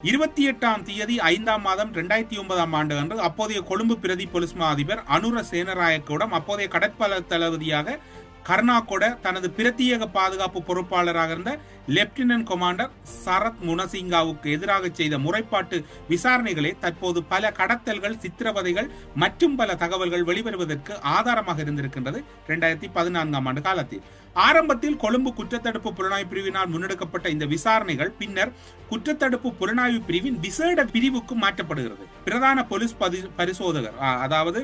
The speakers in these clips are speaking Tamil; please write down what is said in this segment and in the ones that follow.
28ஆம் தேதி 5ஆம் மாதம் 2009ஆம் ஆண்டு அன்று அப்போதைய கொழும்பு பிரதி பொலிஸ் மா அதிபர் அனுர சேனநாயக்கவிடம் அப்போதைய கடற்படை தளபதியாக கர்நாகொட தனது பிரத்யேக பாதுகாப்பு பொறுப்பாளராக இருந்த லெப்டினன்ட் கமாண்டர் சரத் முனசிங்காவுக்கு எதிராக செய்த முறைப்பாட்டு விசாரணைகளே தற்போது பல கடத்தல்கள், சித்திரவதைகள் மற்றும் பல தகவல்கள் வெளிவருவதற்கு ஆதாரமாக இருந்திருக்கின்றது. 2014ஆம் ஆண்டு காலத்தில் ஆரம்பத்தில் கொழும்பு குற்றத்தடுப்பு புலனாய்வு பிரிவினால் முன்னெடுக்கப்பட்ட இந்த விசாரணைகள் பின்னர் குற்றத்தடுப்பு புலனாய்வு பிரிவின் விசேட பிரிவுக்கு மாற்றப்படுகிறது. பிரதான போலீஸ் பரிசோதகர், அதாவது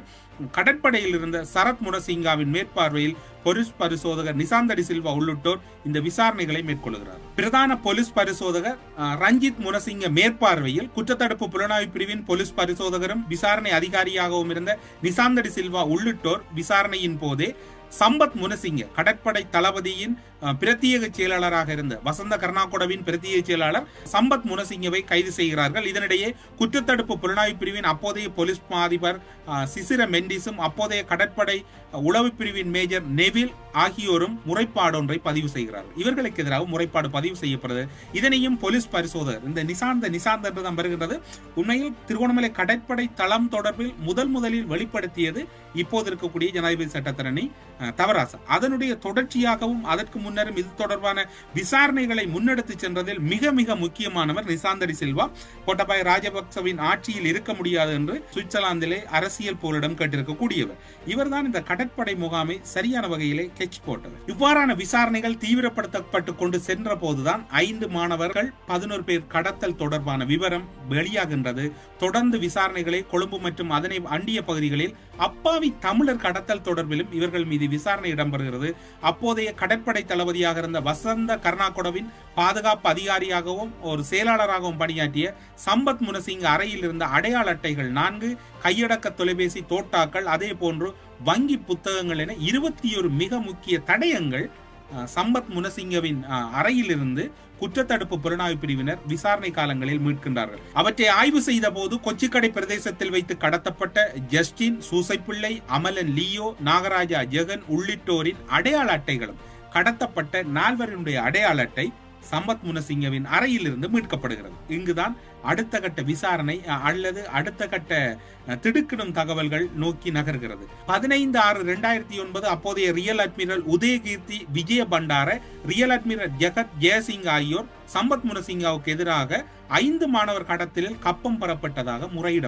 கடற்படையில் இருந்த சரத் முனசிங்காவின் மேற்பார்வையில் போலீஸ் பரிசோதகர் நிசாந்த டி சில்வா உள்ளிட்டோர் இந்த விசாரணைகளை மேற்கொள்கிறார். பிரதான போலீஸ் பரிசோதகர் ரஞ்சித் முனசிங்க மேற்பார்வையில் குற்றத்தடுப்பு புலனாய்வு பிரிவின் போலீஸ் பரிசோதகரும் விசாரணை அதிகாரியாகவும் இருந்த நிசாந்த டி சில்வா உள்ளிட்டோர் விசாரணையின் போதே சம்பத் முனசிங்க கடற்படை தளபதியின் பிரத்யேக செயலாளராக இருந்த வசந்த கர்நாகொடவின் பிரத்யேக செயலாளர் சம்பத் முனசிங்கவை கைது செய்கிறார்கள். இதனிடையே குற்றத்தடுப்பு புலனாய்வு பிரிவின் அப்போதைய போலீஸ் அதிபர் சிசிர மெண்டிஸும் அப்போதைய கடற்படை உளவு பிரிவின் மேஜர் நெவில் ஆகியோரும் முறைப்பாடு ஒன்றை பதிவு செய்கிறார்கள். இவர்களுக்கு எதிராக முறைப்பாடு பதிவு செய்யப்படுது. இதனையும் போலீஸ் பரிசோதகர் இந்த நிசாந்த என்றுதான் வருகின்றது. உண்மையில் திருகோணமலை கடற்படை தளம் தொடர்பில் முதலில் வெளிப்படுத்தியது இப்போது இருக்கக்கூடிய ஜனாதிபதி சட்டத்தரணி தவராசா. அதனுடைய தொடர்ச்சியாகவும் அதற்கு முன்னரும் இது தொடர்பான விசாரணைகளை முன்னெடுத்து சென்றதில் மிக மிக முக்கியமானவர் நிசாந்த டி சில்வா. கோட்டபாய ராஜபக்சவின் ஆட்சியில் இருக்க முடியாது என்று சுவிட்சர்லாந்திலே அரசியல் போரிடம் கேட்டிருக்கக்கூடியவர். இவர்தான் இந்த கடற்படை முகாமை சரியான வகையிலே கெச் போட்டவர். இவ்வாறான விசாரணைகள் தீவிரப்படுத்தப்பட்டு கொண்டு சென்ற போதுதான் 5 மாணவர்கள் 11 பேர் கடத்தல் தொடர்பான விவரம் வெளியாகின்றது. தொடர்ந்து விசாரணைகளை கொழும்பு மற்றும் அதனை அண்டிய பகுதிகளில் அப்பாவி தமிழர் கடத்தல் தொடர்பிலும் இவர்கள் மீது விசாரணை இடம்பெறுகிறது. அப்போதைய கடற்படை தளபதியாக இருந்த வசந்த கர்நாகொடவின் பாதுகாப்பு அதிகாரியாகவும் ஒரு செயலாளராகவும் பணியாற்றிய சம்பத் முனசிங்க அறையில் இருந்த அடையாள அட்டைகள் 4, கையடக்க தொலைபேசி தோட்டாக்கள், அதே போன்று வங்கி புத்தகங்கள் என 21 மிக முக்கிய தடயங்கள் சம்பத் முனசிங்கவின் அறையிலிருந்து குற்றத்தடுப்பு புலனாய்வு பிரிவினர் விசாரணை காலங்களில் மீட்கின்றார்கள். அவற்றை ஆய்வு செய்த போது கொச்சிக்கடை பிரதேசத்தில் வைத்து கடத்தப்பட்ட ஜஸ்டின், சூசைப்பிள்ளை, அமலன் லியோ, நாகராஜா ஜெகன் உள்ளிட்டோரின் அடையாள அட்டைகளும் கடத்தப்பட்ட 4 அடையாள அட்டை சம்பத் முனசிங்கவின் அறையிலிருந்து மீட்கப்படுகிறது. இங்குதான் அடுத்த கட்ட விசாரணை அல்லது அடுத்த கட்ட திடுக்கிடும் தகவல்கள் நோக்கி நகர்கிறது. 15/6/2009 அப்போதைய rear admiral Udayakeerthi Vijaya Bandara, rear admiral Jagath Jayasinghe ஆகியோர் சம்பத் முனசிங்காவுக்கு எதிராக 5 மாணவர் கடத்தலில் கப்பம் பெறப்பட்டதாக முறையிட